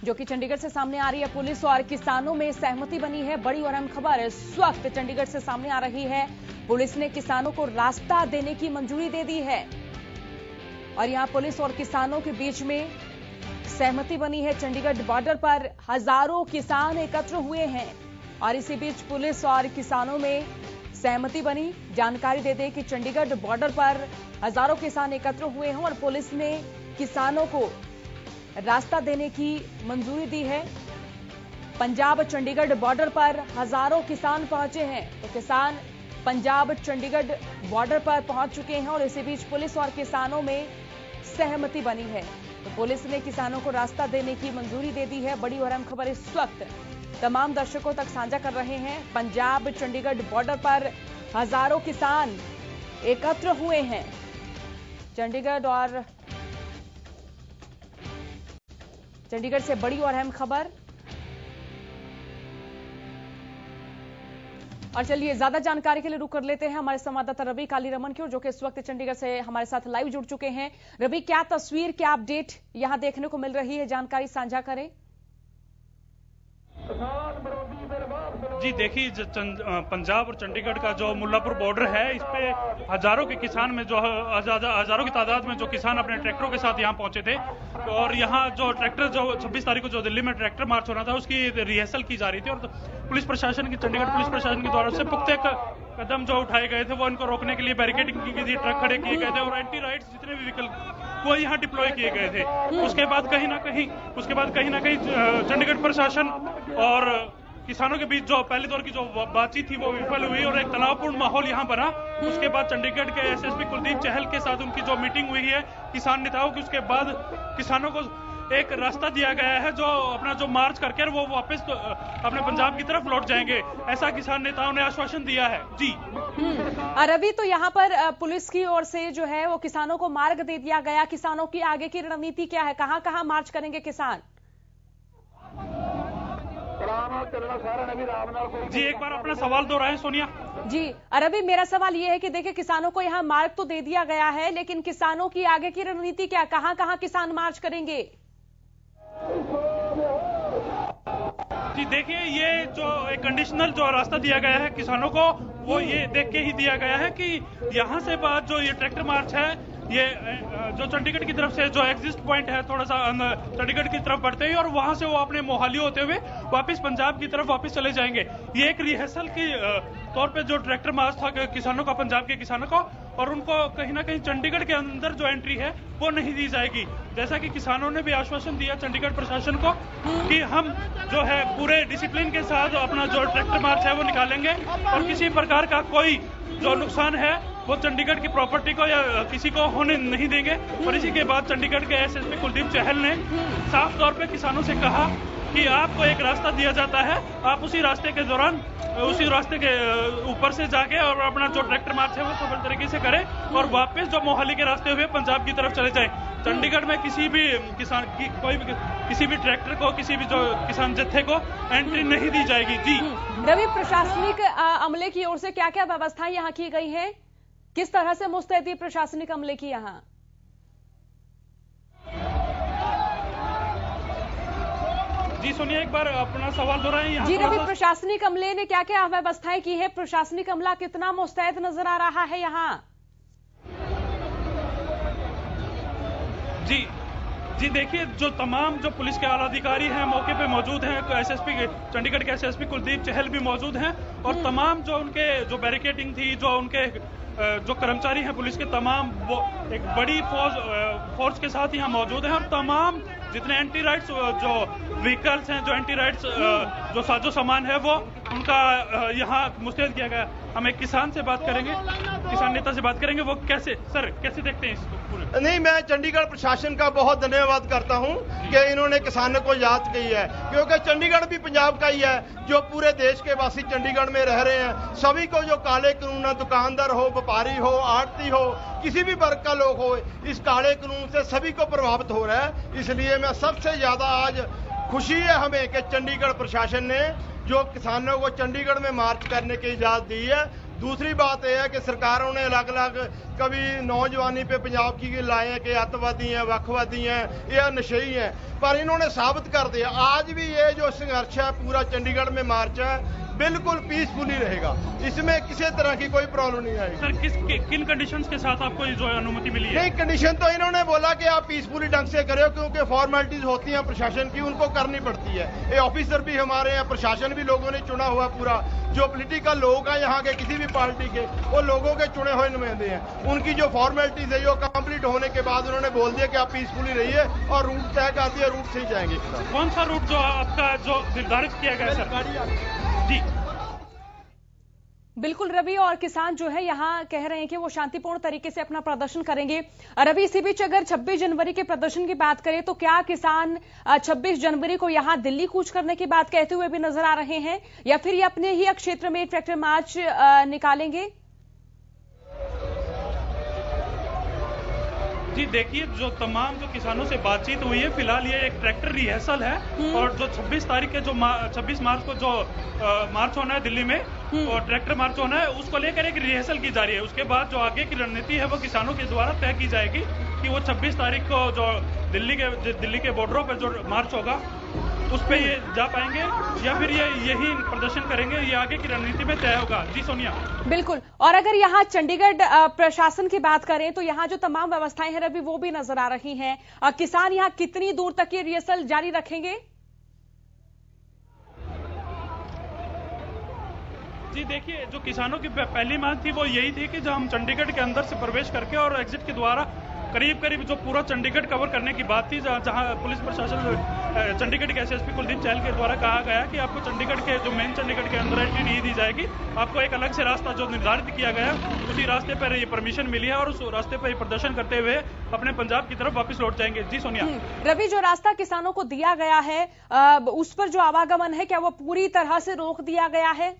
जो कि चंडीगढ़ से सामने आ रही है। पुलिस और किसानों में सहमति बनी है। बड़ी और अहम खबर इस वक्त चंडीगढ़ से सामने आ रही है। पुलिस ने किसानों को रास्ता देने की मंजूरी दे दी है और यहां पुलिस और किसानों के बीच में सहमति बनी है। चंडीगढ़ बॉर्डर पर हजारों किसान एकत्र हुए हैं और इसी बीच पुलिस और किसानों में सहमति बनी। जानकारी दे दें कि चंडीगढ़ बॉर्डर पर हजारों किसान एकत्र हुए हैं और पुलिस ने किसानों को रास्ता देने की मंजूरी दी है। पंजाब चंडीगढ़ बॉर्डर पर हजारों किसान पहुंचे हैं, तो किसान पंजाब चंडीगढ़ बॉर्डर पर पहुंच चुके हैं और इसी बीच पुलिस और किसानों में सहमति बनी है। तो पुलिस ने किसानों को रास्ता देने की मंजूरी दे दी है। बड़ी और अहम खबर इस वक्त तमाम दर्शकों तक साझा कर रहे हैं। पंजाब चंडीगढ़ बॉर्डर पर हजारों किसान एकत्र हुए हैं। चंडीगढ़ से बड़ी और अहम खबर। और चलिए ज्यादा जानकारी के लिए रुक कर लेते हैं हमारे संवाददाता रवि कालीरमन की ओर, जो कि इस वक्त चंडीगढ़ से हमारे साथ लाइव जुड़ चुके हैं। रवि, क्या तस्वीर, क्या अपडेट यहां देखने को मिल रही है, जानकारी साझा करें। जी देखिए, पंजाब और चंडीगढ़ का जो मुल्लापुर बॉर्डर है, इस पे हजारों के किसान में जो हजारों की तादाद में जो किसान अपने ट्रैक्टरों के साथ यहाँ पहुंचे थे और यहाँ जो ट्रैक्टर जो 26 तारीख को जो दिल्ली में ट्रैक्टर मार्च होना था उसकी रिहर्सल की जा रही थी और पुलिस प्रशासन की चंडीगढ़ पुलिस प्रशासन के द्वारा से पुख्ते कदम जो उठाए गए थे वो इनको रोकने के लिए बैरिकेडिंग की गई थी, ट्रक खड़े किए गए थे और एंटी राइट्स जितने भी विकल्प वो यहाँ डिप्लॉय किए गए थे। उसके बाद कहीं ना कहीं चंडीगढ़ प्रशासन और किसानों के बीच जो पहले दौर की जो बातचीत थी वो विफल हुई और एक तनावपूर्ण माहौल यहाँ बना। उसके बाद चंडीगढ़ के एसएसपी कुलदीप चहल के साथ उनकी जो मीटिंग हुई है किसान नेताओं की, उसके बाद किसानों को एक रास्ता दिया गया है जो अपना जो मार्च करके वो वापस अपने पंजाब की तरफ लौट जाएंगे, ऐसा किसान नेताओं ने आश्वासन दिया है। जी रवि, तो यहाँ पर पुलिस की ओर से जो है वो किसानों को मार्ग दे दिया गया। किसानों की आगे की रणनीति क्या है, कहाँ कहाँ मार्च करेंगे किसान? जी एक बार अपना सवाल दोहराएं सोनिया। जी रवि, मेरा सवाल ये है कि देखिए किसानों को यहाँ मार्ग तो दे दिया गया है, लेकिन किसानों की आगे की रणनीति क्या, कहाँ कहाँ किसान मार्च करेंगे? जी देखिए, ये जो एक कंडीशनल जो रास्ता दिया गया है किसानों को, वो ये देख के ही दिया गया है कि यहाँ से बाद जो ये ट्रैक्टर मार्च है, ये जो चंडीगढ़ की तरफ से जो एग्जिस्ट पॉइंट है थोड़ा सा चंडीगढ़ की तरफ बढ़ते ही और वहां से वो अपने मोहाली होते हुए वापस पंजाब की तरफ वापस चले जाएंगे। ये एक रिहर्सल की तौर पे जो ट्रैक्टर मार्च था किसानों का, पंजाब के किसानों को, और उनको कहीं ना कहीं चंडीगढ़ के अंदर जो एंट्री है वो नहीं दी जाएगी। जैसा कि किसानों ने भी आश्वासन दिया चंडीगढ़ प्रशासन को कि हम जो है पूरे डिसिप्लिन के साथ अपना जो ट्रैक्टर मार्च है वो निकालेंगे और किसी प्रकार का कोई जो नुकसान है वो चंडीगढ़ की प्रॉपर्टी को या किसी को होने नहीं देंगे। और इसी के बाद चंडीगढ़ के एसएसपी कुलदीप चहल ने साफ तौर पे किसानों से कहा कि आपको एक रास्ता दिया जाता है, आप उसी रास्ते के दौरान उसी रास्ते के ऊपर से जाके और अपना जो ट्रैक्टर मार्च है वो सफल तरीके से करें और वापस जो मोहाली के रास्ते हुए पंजाब की तरफ चले जाएं। चंडीगढ़ में किसी भी किसान की किसी भी ट्रैक्टर को, किसी भी जो किसान जत्थे को एंट्री नहीं दी जाएगी। जी रवि, प्रशासनिक अमले की ओर से क्या क्या व्यवस्थाएं यहाँ की गई है, किस तरह से मुस्तैदी प्रशासनिक अमले की यहाँ? जी सोनिया, एक बार अपना सवाल दोहराएं। जी रवि, प्रशासनिक अमले ने क्या क्या व्यवस्थाएं की है, प्रशासनिक अमला कितना मुस्तैद नजर आ रहा है यहाँ? जी देखिए, जो तमाम जो पुलिस के आला अधिकारी हैं मौके पे मौजूद हैं, एसएसपी चंडीगढ़ के एसएसपी कुलदीप चहल भी मौजूद हैं और तमाम जो उनके जो बैरिकेडिंग थी, जो उनके जो कर्मचारी हैं पुलिस के, तमाम वो एक बड़ी फोर्स के साथ यहाँ मौजूद हैं और तमाम जितने एंटी राइट्स जो व्हीकल्स हैं, जो एंटी राइट्स जो साजो सामान है वो उनका यहाँ मुस्तैद किया गया। हम एक किसान से बात करेंगे, किसान नेता से बात करेंगे, वो कैसे देखते हैं इसको पूरे? नहीं, मैं चंडीगढ़ प्रशासन का बहुत धन्यवाद करता हूं कि इन्होंने किसानों को याद की है, क्योंकि चंडीगढ़ भी पंजाब का ही है। जो पूरे देश के वासी चंडीगढ़ में रह रहे हैं, सभी को जो काले कानून, दुकानदार हो, व्यापारी हो, आड़ती हो, किसी भी वर्ग का लोग हो, इस काले कानून से सभी को प्रभावित हो रहा है। इसलिए मैं सबसे ज्यादा आज खुशी है हमें कि चंडीगढ़ प्रशासन ने जो किसानों को चंडीगढ़ में मार्च करने की इजाजत दी है दूसरी बात यह है कि सरकारों ने अलग अलग कभी नौजवानी पे पंजाब की लाए हैं कि अतवादी हैं, वक्खवादी हैं या नशेई हैं, पर इन्होंने साबित कर दिया आज भी ये जो संघर्ष है पूरा चंडीगढ़ में मार्च है बिल्कुल पीसफुली रहेगा, इसमें किसी तरह की कोई प्रॉब्लम नहीं आएगी। सर किन कंडीशंस के साथ आपको जो अनुमति मिली है? नहीं, कंडीशन तो इन्होंने बोला कि आप पीसफुली ढंग से करो, क्योंकि फॉर्मेलिटीज होती हैं प्रशासन की, उनको करनी पड़ती है। ये ऑफिसर भी हमारे हैं, प्रशासन भी लोगों ने चुना हुआ, पूरा जो पॉलिटिकल लोग हैं यहाँ के किसी भी पार्टी के, वो लोगों के चुने हुए नुमाइंदे हैं। उनकी जो फॉर्मेलिटीज है वो कंप्लीट होने के बाद उन्होंने बोल दिया कि आप पीसफुली रहिए और रूट तय कर दिया, रूट से ही जाएंगे। कौन सा रूट जो आपका जो निर्धारित किया गया सर? जी बिल्कुल रवि, और किसान जो है यहाँ कह रहे हैं कि वो शांतिपूर्ण तरीके से अपना प्रदर्शन करेंगे। रवि, इसी बीच अगर 26 जनवरी के प्रदर्शन की बात करें तो क्या किसान 26 जनवरी को यहाँ दिल्ली कूच करने की बात कहते हुए भी नजर आ रहे हैं, या फिर ये अपने ही क्षेत्र में ट्रैक्टर मार्च निकालेंगे? जी देखिए, जो तमाम जो किसानों से बातचीत हुई है, फिलहाल ये एक ट्रैक्टर रिहर्सल है और जो 26 तारीख के जो 26 मार्च को जो मार्च होना है दिल्ली में और ट्रैक्टर मार्च होना है, उसको लेकर एक रिहर्सल की जा रही है। उसके बाद जो आगे की रणनीति है वो किसानों के द्वारा तय की जाएगी कि वो 26 तारीख को जो दिल्ली के बॉर्डरों पर जो मार्च होगा उस पे ये जा पाएंगे या फिर ये यही प्रदर्शन करेंगे, ये आगे की रणनीति में तय होगा। जी सोनिया। बिल्कुल, और अगर यहाँ चंडीगढ़ प्रशासन की बात करें तो यहाँ जो तमाम व्यवस्थाएं हैं रवि वो भी नजर आ रही हैं। किसान यहाँ कितनी दूर तक ये रिहर्सल जारी रखेंगे? जी देखिए, जो किसानों की पहली मांग थी वो यही थी कि जो हम चंडीगढ़ के अंदर से प्रवेश करके और एग्जिट के द्वारा करीब जो पूरा चंडीगढ़ कवर करने की बात थी, जहां पुलिस प्रशासन चंडीगढ़ के एसएसपी कुलदीप चहल के द्वारा कहा गया कि आपको चंडीगढ़ के जो मेन चंडीगढ़ के अंदर एंट्री नहीं दी जाएगी, आपको एक अलग से रास्ता जो निर्धारित किया गया उसी रास्ते पर ये परमिशन मिली है और उस रास्ते पर प्रदर्शन करते हुए अपने पंजाब की तरफ वापस लौट जाएंगे। जी सोनिया। रवि, जो रास्ता किसानों को दिया गया है उस पर जो आवागमन है क्या वो पूरी तरह से रोक दिया गया है?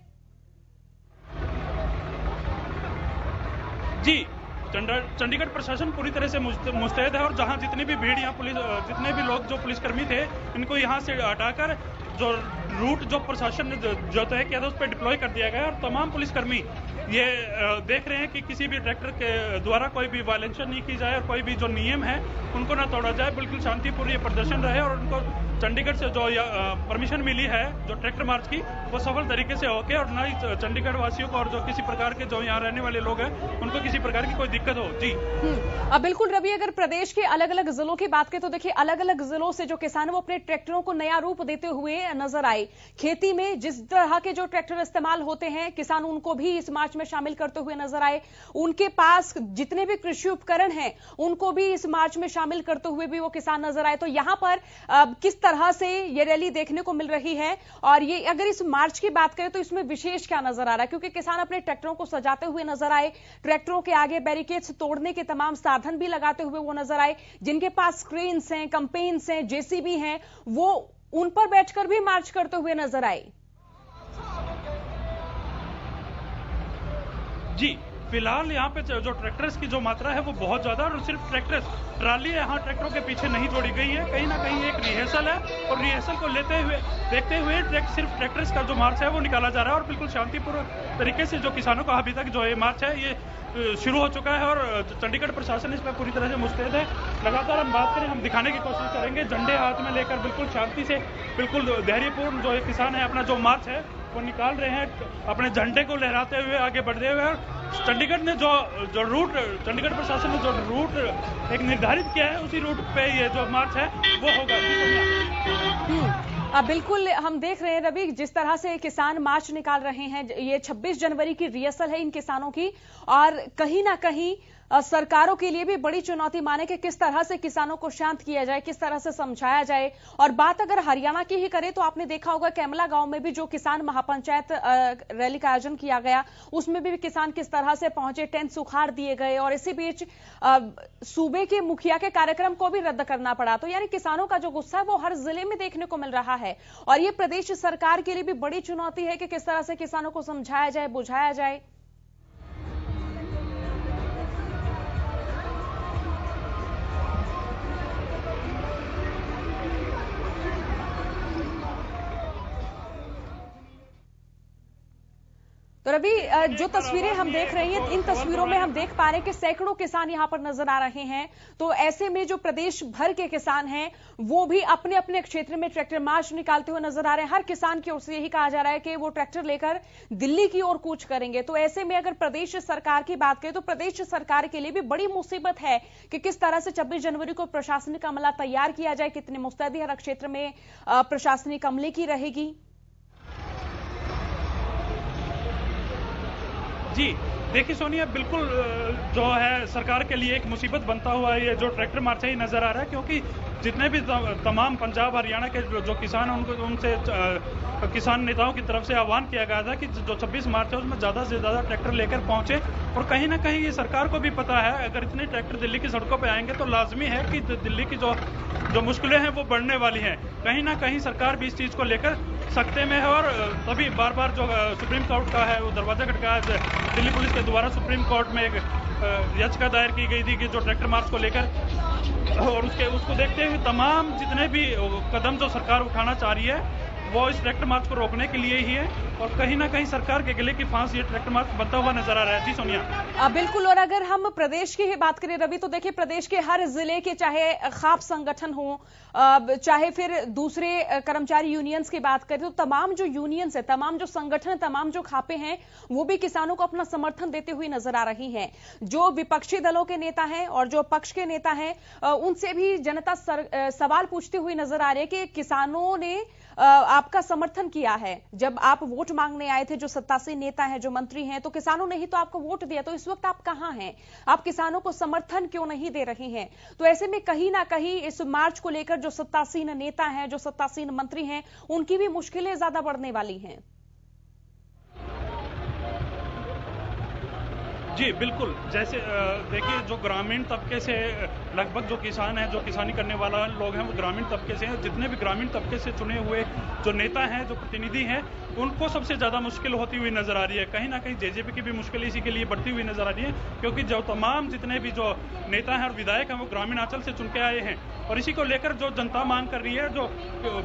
जी, चंडीगढ़ प्रशासन पूरी तरह से मुस्तैद है और जहां जितनी भी भीड़ यहाँ जितने भी लोग जो पुलिसकर्मी थे इनको यहाँ से हटाकर जो रूट जो प्रशासन ने जो तय किया था उस पर डिप्लॉय कर दिया गया और तमाम पुलिसकर्मी ये देख रहे हैं कि किसी भी ट्रैक्टर के द्वारा कोई भी वायलेंशन नहीं की जाए और कोई भी जो नियम है उनको ना तोड़ा जाए, बिल्कुल शांतिपूर्ण ये प्रदर्शन रहे और उनको चंडीगढ़ से जो परमिशन मिली है जो ट्रैक्टर मार्च की वो सफल तरीके से होके और ना ही चंडीगढ़ वासियों को और जो किसी प्रकार के जो यहाँ रहने वाले लोग हैं उनको किसी प्रकार की कोई दिक्कत हो। जी अब बिल्कुल रवि, अगर प्रदेश के अलग अलग जिलों की बात करें तो देखिए अलग अलग जिलों से जो किसान वो अपने ट्रैक्टरों को नया रूप देते हुए नजर आए। खेती में जिस तरह के जो ट्रैक्टर इस्तेमाल होते हैं किसान उनको भी इस मार्च में शामिल करते हुए नजर आए। उनके पास जितने भी कृषि उपकरण हैं उनको भी इस मार्च में शामिल करते हुए भी वो किसान नजर आए। तो यहाँ पर किस तरह से ये रैली देखने को मिल रही है और ये अगर इस मार्च की बात करें तो इसमें विशेष क्या नजर आ रहा है? क्योंकि किसान अपने ट्रैक्टरों को सजाते हुए नजर आए, ट्रैक्टरों के आगे बैरिकेड्स तोड़ने के तमाम साधन भी लगाते हुए वो नजर आए। जिनके पास क्रेन्स हैं, कंपेन्स हैं, जेसीबी हैं, वो उन पर बैठकर भी मार्च करते हुए नजर आए। जी फिलहाल यहाँ पे जो ट्रैक्टर्स की जो मात्रा है वो बहुत ज्यादा और सिर्फ ट्रैक्टर्स ट्राली यहाँ ट्रैक्टरों के पीछे नहीं जोड़ी गई है, कहीं ना कहीं एक रिहर्सल है और रिहर्सल को देखते हुए सिर्फ ट्रैक्टर्स का जो मार्च है वो निकाला जा रहा है और बिल्कुल शांतिपूर्ण तरीके से जो किसानों का अभी तक जो ये मार्च है ये शुरू हो चुका है और चंडीगढ़ प्रशासन इस पर पूरी तरह से मुस्तैद है। लगातार हम बात करें, हम दिखाने की कोशिश करेंगे, झंडे हाथ में लेकर बिल्कुल शांति से बिल्कुल धैर्यपूर्ण जो किसान है अपना जो मार्च है वो निकाल रहे हैं, अपने झंडे को लहराते हुए आगे बढ़ते हुए। और चंडीगढ़ ने जो रूट चंडीगढ़ प्रशासन ने जो रूट एक निर्धारित किया है उसी रूट पे ये जो मार्च है वो होगा। बिल्कुल हम देख रहे हैं रवि, जिस तरह से किसान मार्च निकाल रहे हैं, ये 26 जनवरी की रिहर्सल है इन किसानों की और कहीं ना कहीं सरकारों के लिए भी बड़ी चुनौती माने कि किस तरह से किसानों को शांत किया जाए, किस तरह से समझाया जाए। और बात अगर हरियाणा की ही करें तो आपने देखा होगा कैमला गांव में भी जो किसान महापंचायत रैली का आयोजन किया गया उसमें भी किसान किस तरह से पहुंचे, टेंट सुखाड़ दिए गए और इसी बीच सूबे के मुखिया के कार्यक्रम को भी रद्द करना पड़ा। तो यानी किसानों का जो गुस्सा है वो हर जिले में देखने को मिल रहा है और ये प्रदेश सरकार के लिए भी बड़ी चुनौती है कि किस तरह से किसानों को समझाया जाए, बुझाया जाए। तो तो रवि, जो तस्वीरें हम देख रहे हैं, इन तस्वीरों में हम देख पा रहे हैं कि सैकड़ों किसान यहां पर नजर आ रहे हैं। तो ऐसे में जो प्रदेश भर के किसान हैं वो भी अपने अपने क्षेत्र में ट्रैक्टर मार्च निकालते हुए नजर आ रहे हैं। हर किसान की ओर से यही कहा जा रहा है कि वो ट्रैक्टर लेकर दिल्ली की ओर कूच करेंगे। तो ऐसे में अगर प्रदेश सरकार की बात करें तो प्रदेश सरकार के लिए भी बड़ी मुसीबत है कि किस तरह से 26 जनवरी को प्रशासनिक अमला तैयार किया जाए, कितनी मुस्तैदी हर क्षेत्र में प्रशासनिक अमले की रहेगी। जी देखिए सोनिया, बिल्कुल जो है सरकार के लिए एक मुसीबत बनता हुआ ये जो ट्रैक्टर मार्च ही नजर आ रहा है, क्योंकि जितने भी तमाम पंजाब हरियाणा के जो किसान हैं उनसे किसान नेताओं की तरफ से आह्वान किया गया था कि जो 26 मार्च है उसमें ज्यादा से ज्यादा ट्रैक्टर लेकर पहुंचे। और कहीं ना कहीं ये सरकार को भी पता है अगर इतने ट्रैक्टर दिल्ली की सड़कों पर आएंगे तो लाजमी है कि दिल्ली की जो मुश्किलें हैं वो बढ़ने वाली हैं। कहीं ना कहीं सरकार भी इस चीज को लेकर सकते में है और तभी बार बार जो सुप्रीम कोर्ट का है वो दरवाजा खटकाया, दिल्ली पुलिस के द्वारा सुप्रीम कोर्ट में एक याचिका दायर की गई थी कि जो ट्रैक्टर मार्च को लेकर, और उसको देखते हुए तमाम जितने भी कदम जो सरकार उठाना चाह रही है वो इस ट्रैक्टर मार्च को रोकने के लिए ही है। और कहीं ना कहीं सरकार के गले की फांस ये ट्रैक्टर मार्च बनता हुआ नजर आ रहा है। जी सोनिया, बिल्कुल। और अगर हम प्रदेश की ही बात करें रवि, तो देखिए प्रदेश के हर जिले के चाहे खाप संगठन हो, चाहे फिर दूसरे कर्मचारी यूनियंस की बात करें, तो तमाम जो यूनियंस है, तमाम जो संगठन, तमाम जो खापे हैं वो भी किसानों को अपना समर्थन देते हुए नजर आ रही हैं। जो विपक्षी दलों के नेता हैं और जो पक्ष के नेता हैं उनसे भी जनता सवाल पूछती हुई नजर आ रही है कि किसानों ने आपका समर्थन किया है, जब आप वोट मांगने आए थे, जो सत्तासी नेता हैं, जो मंत्री हैं, तो किसानों ने ही तो आपको वोट दिया, तो इस वक्त आप कहां हैं? आप किसानों को समर्थन क्यों नहीं दे रहे हैं? तो ऐसे में कहीं ना कहीं इस मार्च को लेकर जो सत्तासीन नेता हैं, जो सत्तासीन मंत्री हैं, उनकी भी मुश्किलें ज्यादा बढ़ने वाली हैं। जी बिल्कुल, जैसे देखिए जो ग्रामीण तबके से लगभग जो किसान हैं, जो किसानी करने वाला लोग हैं वो ग्रामीण तबके से हैं। जितने भी ग्रामीण तबके से चुने हुए जो नेता हैं, जो प्रतिनिधि हैं, उनको सबसे ज्यादा मुश्किल होती हुई नजर आ रही है। कहीं ना कहीं जेजेपी की भी मुश्किल इसी के लिए बढ़ती हुई नजर आ रही है, क्योंकि जो तमाम जितने भी जो नेता हैं और विधायक हैं वो ग्रामीण अंचल से चुन के आए हैं। और इसी को लेकर जो जनता मांग कर रही है, जो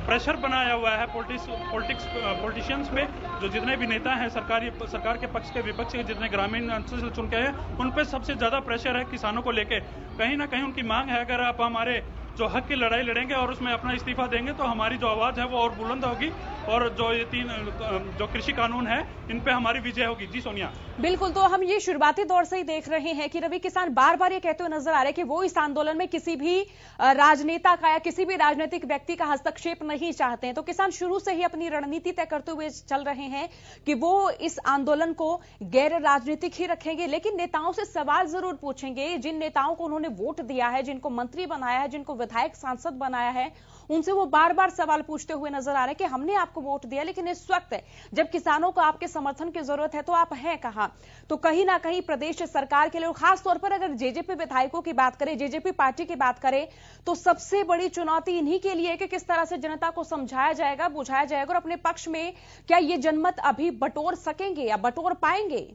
प्रेशर बनाया हुआ है पॉलिटिशियंस पे, जो जितने भी नेता हैं सरकार के पक्ष के विपक्ष के, जितने ग्रामीण अंचल से चुन के आए, उन पे सबसे ज्यादा प्रेशर है किसानों को लेके। कहीं ना कहीं उनकी मांग है अगर आप हमारे जो हक की लड़ाई लड़ेंगे और उसमें अपना इस्तीफा देंगे तो हमारी जो आवाज है वो और बुलंद होगी और जो ये 3 जो कृषि कानून है इन पे हमारी विजय होगी। जी सोनिया, बिल्कुल। तो हम ये शुरुआती दौर से ही देख रहे हैं कि रवि, किसान बार बार ये कहते हुए नजर आ रहे हैं कि वो इस आंदोलन में किसी भी राजनेता का या किसी भी राजनीतिक व्यक्ति का हस्तक्षेप नहीं चाहते हैं। तो किसान शुरू से ही अपनी रणनीति तय करते हुए चल रहे हैं कि वो इस आंदोलन को गैर राजनीतिक ही रखेंगे, लेकिन नेताओं से सवाल जरूर पूछेंगे। जिन नेताओं को उन्होंने वोट दिया है, जिनको मंत्री बनाया है, जिनको विधायक सांसद बनाया है, उनसे वो बार बार सवाल पूछते हुए नजर आ रहे हैं कि हमने आपको वोट दिया, लेकिन इस वक्त जब किसानों को आपके समर्थन की जरूरत है तो आप हैं कहां? तो कहीं ना कहीं प्रदेश सरकार के लिए, खास तौर पर अगर जेजेपी विधायकों की बात करें, जेजेपी पार्टी की बात करें, तो सबसे बड़ी चुनौती इन्हीं के लिए है कि किस तरह से जनता को समझाया जाएगा, बुझाया जाएगा और अपने पक्ष में क्या ये जनमत अभी बटोर सकेंगे या बटोर पाएंगे?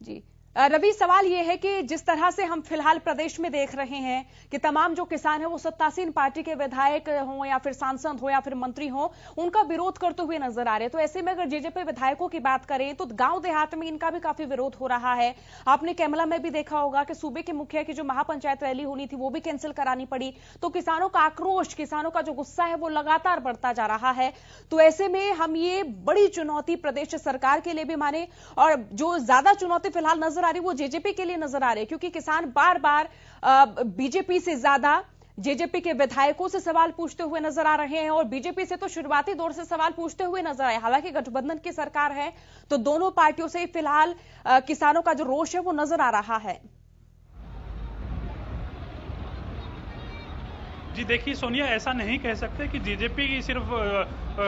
जी रवि, सवाल यह है कि जिस तरह से हम फिलहाल प्रदेश में देख रहे हैं कि तमाम जो किसान हैं वो सत्तासीन पार्टी के विधायक हों या फिर सांसद हो या फिर मंत्री हों, उनका विरोध करते हुए नजर आ रहे हैं। तो ऐसे में अगर जेजेपी विधायकों की बात करें तो गांव देहात में इनका भी काफी विरोध हो रहा है। आपने कैमला में भी देखा होगा कि सूबे के मुखिया की जो महापंचायत रैली होनी थी वो भी कैंसिल करानी पड़ी। तो किसानों का आक्रोश, किसानों का जो गुस्सा है वो लगातार बढ़ता जा रहा है। तो ऐसे में हम ये बड़ी चुनौती प्रदेश सरकार के लिए भी माने, और जो ज्यादा चुनौती फिलहाल नजर आ रही वो जेजेपी के लिए नजर आ रही है, क्योंकि किसान बार बार बीजेपी से ज्यादा जेजेपी के विधायकों से सवाल पूछते हुए नजर आ रहे हैं और बीजेपी से तो शुरुआती दौर से सवाल पूछते हुए नजर आए। हालांकि गठबंधन की सरकार है तो दोनों पार्टियों से फिलहाल किसानों का जो रोष है वो नजर आ रहा है। जी देखिए सोनिया, ऐसा नहीं कह सकते कि जेजेपी की सिर्फ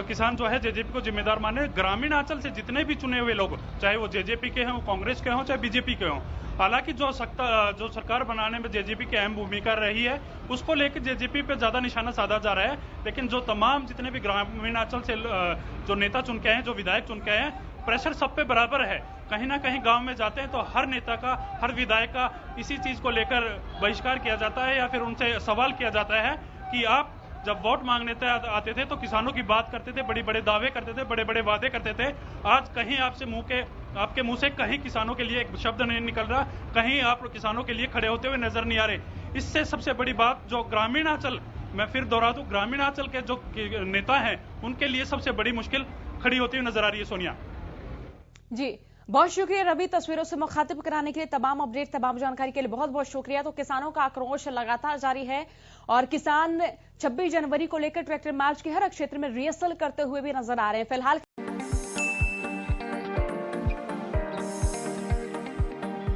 किसान जो है जेजेपी को जिम्मेदार माने। ग्रामीण अंचल से जितने भी चुने हुए लोग, चाहे वो जेजेपी के हों, कांग्रेस के हों, चाहे बीजेपी के हों, हालांकि जो सरकार बनाने में जेजेपी की अहम भूमिका रही है उसको लेकर जेजेपी पे ज्यादा निशाना साधा जा रहा है। लेकिन जो तमाम जितने भी ग्रामीण अंचल से जो नेता चुन के आए हैं, जो विधायक चुन के आए हैं, प्रेशर सब पे बराबर है। कहीं ना कहीं गांव में जाते हैं तो हर नेता का, हर विधायक का इसी चीज को लेकर बहिष्कार किया जाता है या फिर उनसे सवाल किया जाता है कि आप जब वोट मांगने आते थे तो किसानों की बात करते थे, बड़े बड़े दावे करते थे, बड़े बड़े वादे करते थे। आज कहीं आपके मुंह से कहीं किसानों के लिए एक शब्द नहीं निकल रहा, कहीं आप किसानों के लिए खड़े होते हुए नजर नहीं आ रहे। इससे सबसे बड़ी बात जो ग्रामीणांचल, मैं फिर दोहरा दूं, ग्रामीणांचल के जो नेता हैं उनके लिए सबसे बड़ी मुश्किल खड़ी होती हुई नजर आ रही है। सोनिया जी, बहुत शुक्रिया रवि, तस्वीरों से मुखातिब कराने के लिए, तमाम अपडेट, तमाम जानकारी के लिए बहुत बहुत शुक्रिया। तो किसानों का आक्रोश लगातार जारी है और किसान 26 जनवरी को लेकर ट्रैक्टर मार्च के हर क्षेत्र में रिहर्सल करते हुए भी नजर आ रहे हैं। फिलहाल